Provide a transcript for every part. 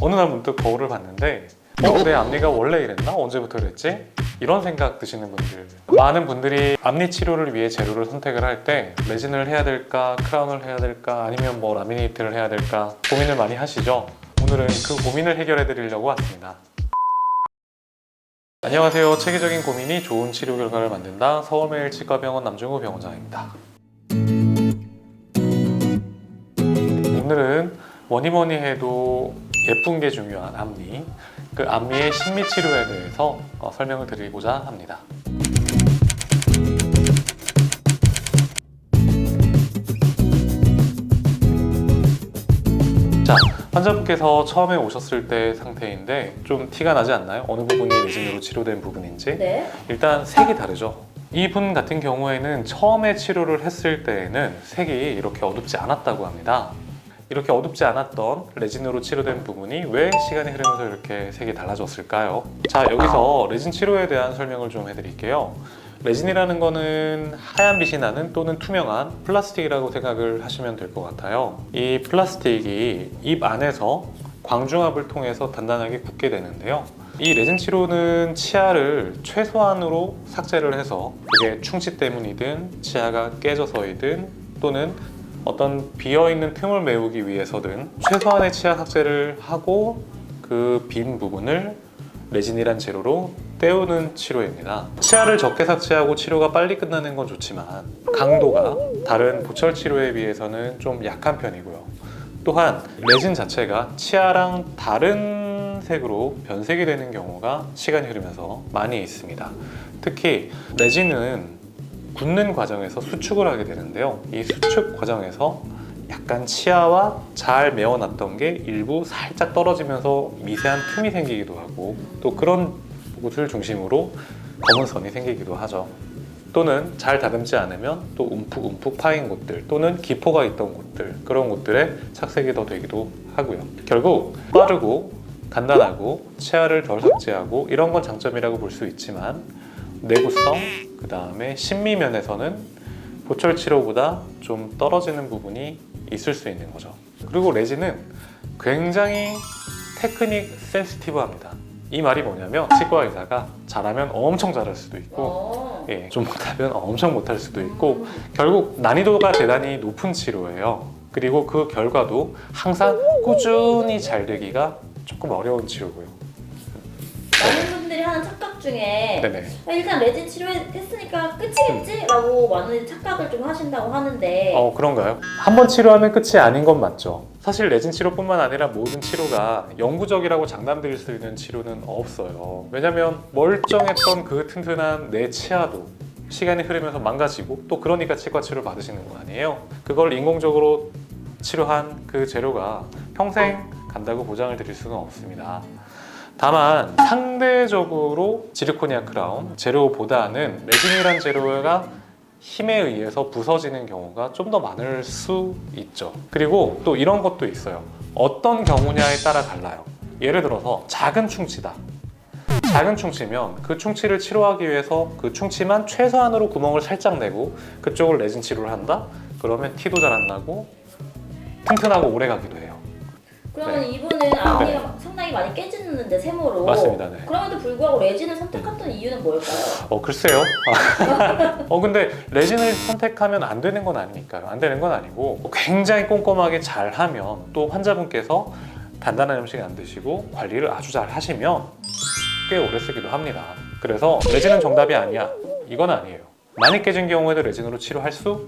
어느 날 문득 거울을 봤는데 내 앞니가 원래 이랬나? 언제부터 그랬지? 이런 생각 드시는 분들, 많은 분들이 앞니 치료를 위해 재료를 선택을 할 때 레진을 해야 될까, 크라운을 해야 될까, 아니면 뭐 라미네이트를 해야 될까 고민을 많이 하시죠? 오늘은 그 고민을 해결해 드리려고 왔습니다. 안녕하세요. 체계적인 고민이 좋은 치료 결과를 만든다. 서울매일치과병원 남중우 병원장입니다. 오늘은 뭐니뭐니 해도 예쁜 게 중요한 앞니, 그 앞니의 심미 치료에 대해서 설명을 드리고자 합니다. 자, 환자분께서 처음에 오셨을 때 상태인데 좀 티가 나지 않나요? 어느 부분이 레진으로 치료된 부분인지? 네. 일단 색이 다르죠. 이분 같은 경우에는 처음에 치료를 했을 때에는 색이 이렇게 어둡지 않았다고 합니다. 이렇게 어둡지 않았던 레진으로 치료된 부분이 왜 시간이 흐르면서 이렇게 색이 달라졌을까요? 자, 여기서 레진 치료에 대한 설명을 좀 해드릴게요. 레진이라는 거는 하얀 빛이 나는 또는 투명한 플라스틱이라고 생각을 하시면 될 것 같아요. 이 플라스틱이 입 안에서 광중압을 통해서 단단하게 굳게 되는데요. 이 레진 치료는 치아를 최소한으로 삭제를 해서 그게 충치 때문이든 치아가 깨져서이든 또는 어떤 비어있는 틈을 메우기 위해서든 최소한의 치아 삭제를 하고 그 빈 부분을 레진이란 재료로 때우는 치료입니다. 치아를 적게 삭제하고 치료가 빨리 끝나는 건 좋지만 강도가 다른 보철 치료에 비해서는 좀 약한 편이고요. 또한 레진 자체가 치아랑 다른 색으로 변색이 되는 경우가 시간이 흐르면서 많이 있습니다. 특히 레진은 굳는 과정에서 수축을 하게 되는데요. 이 수축 과정에서 약간 치아와 잘 메워놨던 게 일부 살짝 떨어지면서 미세한 틈이 생기기도 하고 또 그런 곳을 중심으로 검은 선이 생기기도 하죠. 또는 잘 다듬지 않으면 또 움푹움푹 파인 곳들 또는 기포가 있던 곳들, 그런 곳들에 착색이 더 되기도 하고요. 결국 빠르고 간단하고 치아를 덜 삭제하고 이런 건 장점이라고 볼 수 있지만 내구성, 그 다음에 심미면에서는 보철 치료보다 좀 떨어지는 부분이 있을 수 있는 거죠. 그리고 레진은 굉장히 테크닉 센시티브합니다. 이 말이 뭐냐면 치과 의사가 잘하면 엄청 잘할 수도 있고 좀 못하면 엄청 못할 수도 있고 결국 난이도가 대단히 높은 치료예요. 그리고 그 결과도 항상 꾸준히 잘 되기가 조금 어려운 치료고요. 많은 분들이 하는 착각 중에 네네. 일단 레진 치료했으니까 끝이겠지? 라고 많은 착각을 좀 하신다고 하는데 그런가요? 한 번 치료하면 끝이 아닌 건 맞죠. 사실 레진 치료뿐만 아니라 모든 치료가 영구적이라고 장담드릴 수 있는 치료는 없어요. 왜냐면 멀쩡했던 그 튼튼한 내 치아도 시간이 흐르면서 망가지고 또 그러니까 치과 치료를 받으시는 거 아니에요? 그걸 인공적으로 치료한 그 재료가 평생 간다고 보장을 드릴 수는 없습니다. 다만 상대적으로 지르코니아 크라운 재료보다는 레진이란 재료가 힘에 의해서 부서지는 경우가 좀 더 많을 수 있죠. 그리고 또 이런 것도 있어요. 어떤 경우냐에 따라 달라요. 예를 들어서 작은 충치다. 작은 충치면 그 충치를 치료하기 위해서 그 충치만 최소한으로 구멍을 살짝 내고 그쪽을 레진 치료를 한다? 그러면 티도 잘 안 나고 튼튼하고 오래 가기도 해요. 그러면 네. 이분은 앞니가 상당히 많이 깨지는데 세모로 맞습니다. 네. 그럼에도 불구하고 레진을 선택했던 이유는 뭘까요? 글쎄요. 근데 레진을 선택하면 안 되는 건 아니니까요. 안 되는 건 아니고 굉장히 꼼꼼하게 잘 하면 또 환자분께서 단단한 음식 안 드시고 관리를 아주 잘 하시면 꽤 오래 쓰기도 합니다. 그래서 레진은 정답이 아니야. 이건 아니에요. 많이 깨진 경우에도 레진으로 치료할 수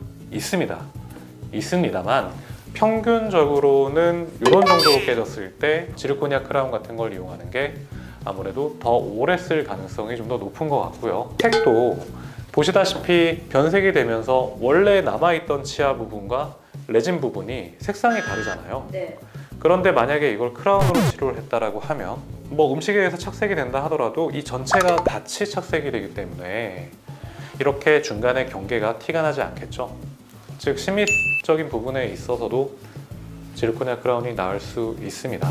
있습니다만 평균적으로는 이런 정도로 깨졌을 때 지르코니아 크라운 같은 걸 이용하는 게 아무래도 더 오래 쓸 가능성이 좀 더 높은 것 같고요. 색도 보시다시피 변색이 되면서 원래 남아있던 치아 부분과 레진 부분이 색상이 다르잖아요. 네. 그런데 만약에 이걸 크라운으로 치료를 했다라고 하면 뭐 음식에 의해서 착색이 된다 하더라도 이 전체가 같이 착색이 되기 때문에 이렇게 중간에 경계가 티가 나지 않겠죠. 즉 심미적인 부분에 있어서도 지르코니아 크라운이 나을 수 있습니다.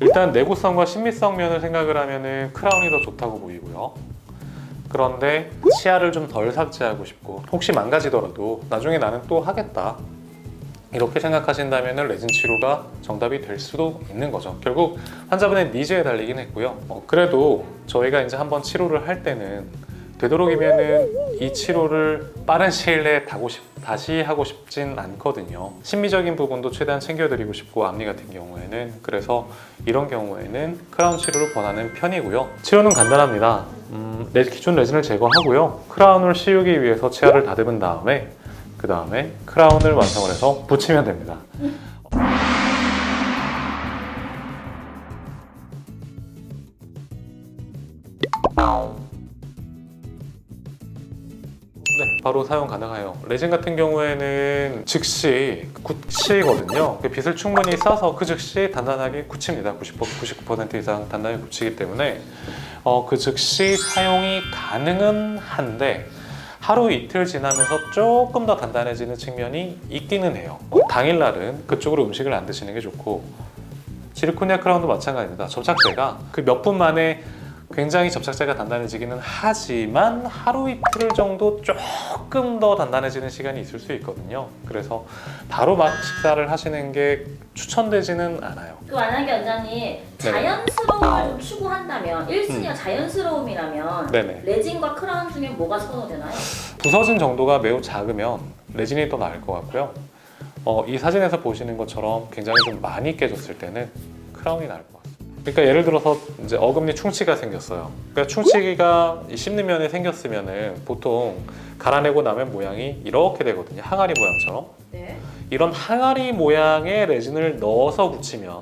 일단 내구성과 심미성 면을 생각을 하면 크라운이 더 좋다고 보이고요. 그런데 치아를 좀 덜 삭제하고 싶고 혹시 망가지더라도 나중에 나는 또 하겠다 이렇게 생각하신다면 레진 치료가 정답이 될 수도 있는 거죠. 결국 환자분의 니즈에 달리긴 했고요. 그래도 저희가 이제 한번 치료를 할 때는 되도록이면은 이 치료를 빠른 시일 내에 다시 하고 싶진 않거든요. 심미적인 부분도 최대한 챙겨드리고 싶고 앞니 같은 경우에는 그래서 이런 경우에는 크라운 치료를 권하는 편이고요. 치료는 간단합니다. 기존 레진을 제거하고요. 크라운을 씌우기 위해서 치아를 다듬은 다음에 그 다음에 크라운을 완성을 해서 붙이면 됩니다. 네, 바로 사용 가능해요. 레진 같은 경우에는 즉시 굳히거든요. 빗을 충분히 싸서 그 즉시 단단하게 굳힙니다. 99% 이상 단단하게 굳히기 때문에 그 즉시 사용이 가능은 한데 하루 이틀 지나면서 조금 더 단단해지는 측면이 있기는 해요. 당일날은 그쪽으로 음식을 안 드시는 게 좋고 지르코니아 크라운도 마찬가지입니다. 접착제가 그 몇 분 만에 굉장히 접착제가 단단해지기는 하지만 하루 이틀 정도 조금 더 단단해지는 시간이 있을 수 있거든요. 그래서 바로 막 식사를 하시는 게 추천되지는 않아요. 그 만약에 원장님 자연스러움을 좀 추구한다면 1순위가 자연스러움이라면 네네. 레진과 크라운 중에 뭐가 선호되나요? 부서진 정도가 매우 작으면 레진이 더 나을 것 같고요. 이 사진에서 보시는 것처럼 굉장히 좀 많이 깨졌을 때는 크라운이 나을 것 같습니다. 그러니까 예를 들어서 이제 어금니 충치가 생겼어요. 그러니까 충치가 씹는 면에 생겼으면은 보통 갈아내고 나면 모양이 이렇게 되거든요. 항아리 모양처럼. 네. 이런 항아리 모양의 레진을 넣어서 붙이면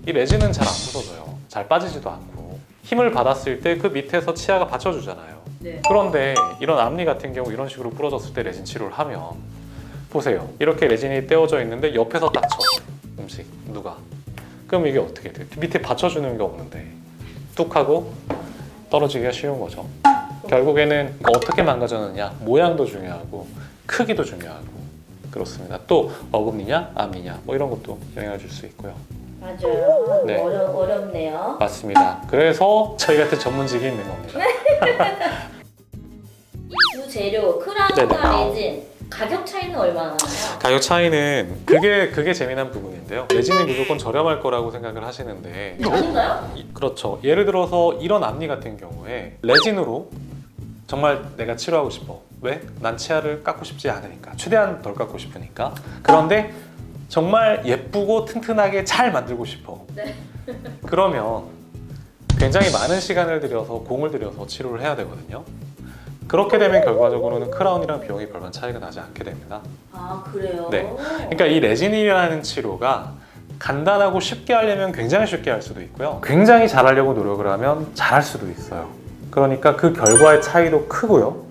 이 레진은 잘 안 부서져요. 잘 빠지지도 않고 힘을 받았을 때 그 밑에서 치아가 받쳐주잖아요. 네. 그런데 이런 앞니 같은 경우 이런 식으로 부러졌을 때 레진 치료를 하면 보세요. 이렇게 레진이 떼어져 있는데 옆에서 딱 쳐. 음식 누가? 그럼 이게 어떻게 돼요? 밑에 받쳐주는 게 없는데 뚝 하고 떨어지기가 쉬운 거죠. 결국에는 어떻게 망가졌느냐 모양도 중요하고 크기도 중요하고 그렇습니다. 또 어금니냐 앞니냐 뭐 이런 것도 영향을 줄 수 있고요. 맞아요. 네. 어렵네요. 맞습니다. 그래서 저희 같은 전문직이 있는 겁니다. 이 두 재료 크라운과 레진 가격 차이는 얼마나 나나요? 가격 차이는 그게 재미난 부분인데요. 레진이 무조건 저렴할 거라고 생각을 하시는데 아닌가요? 그렇죠. 예를 들어서 이런 앞니 같은 경우에 레진으로 정말 내가 치료하고 싶어. 왜? 난 치아를 깎고 싶지 않으니까. 최대한 덜 깎고 싶으니까. 그런데 정말 예쁘고 튼튼하게 잘 만들고 싶어. 네. 그러면 굉장히 많은 시간을 들여서 공을 들여서 치료를 해야 되거든요. 그렇게 되면 결과적으로는 크라운이랑 비용이 별반 차이가 나지 않게 됩니다. 아 그래요? 네. 그러니까 이 레진이라는 치료가 간단하고 쉽게 하려면 굉장히 쉽게 할 수도 있고요. 굉장히 잘하려고 노력을 하면 잘할 수도 있어요. 그러니까 그 결과의 차이도 크고요.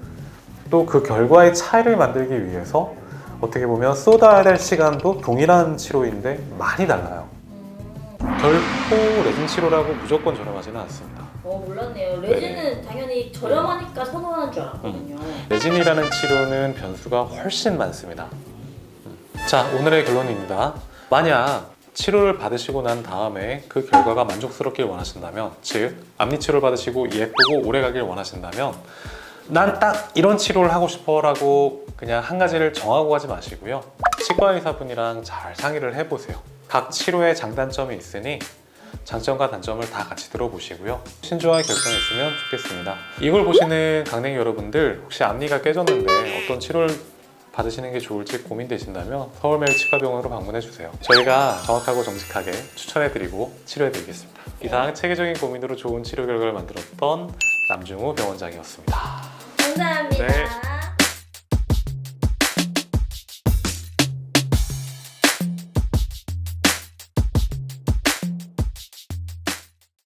또 그 결과의 차이를 만들기 위해서 어떻게 보면 쏟아야 될 시간도 동일한 치료인데 많이 달라요. 결코 레진 치료라고 무조건 저렴하지는 않습니다. 몰랐네요. 레진은 당연히 저렴하니까 선호하는 줄 알았거든요. 레진이라는 치료는 변수가 훨씬 많습니다. 자, 오늘의 결론입니다. 만약 치료를 받으시고 난 다음에 그 결과가 만족스럽길 원하신다면, 즉 앞니 치료를 받으시고 예쁘고 오래 가길 원하신다면 난 딱 이런 치료를 하고 싶어 라고 그냥 한 가지를 정하고 가지 마시고요. 치과 의사분이랑 잘 상의를 해보세요. 각 치료의 장단점이 있으니 장점과 단점을 다 같이 들어보시고요. 신중하게 결정했으면 좋겠습니다. 이걸 보시는 강냉이 여러분들 혹시 앞니가 깨졌는데 어떤 치료를 받으시는 게 좋을지 고민되신다면 서울매일 치과병원으로 방문해주세요. 저희가 정확하고 정직하게 추천해드리고 치료해드리겠습니다. 이상 체계적인 고민으로 좋은 치료 결과를 만들었던 남중우 병원장이었습니다. 감사합니다. 네.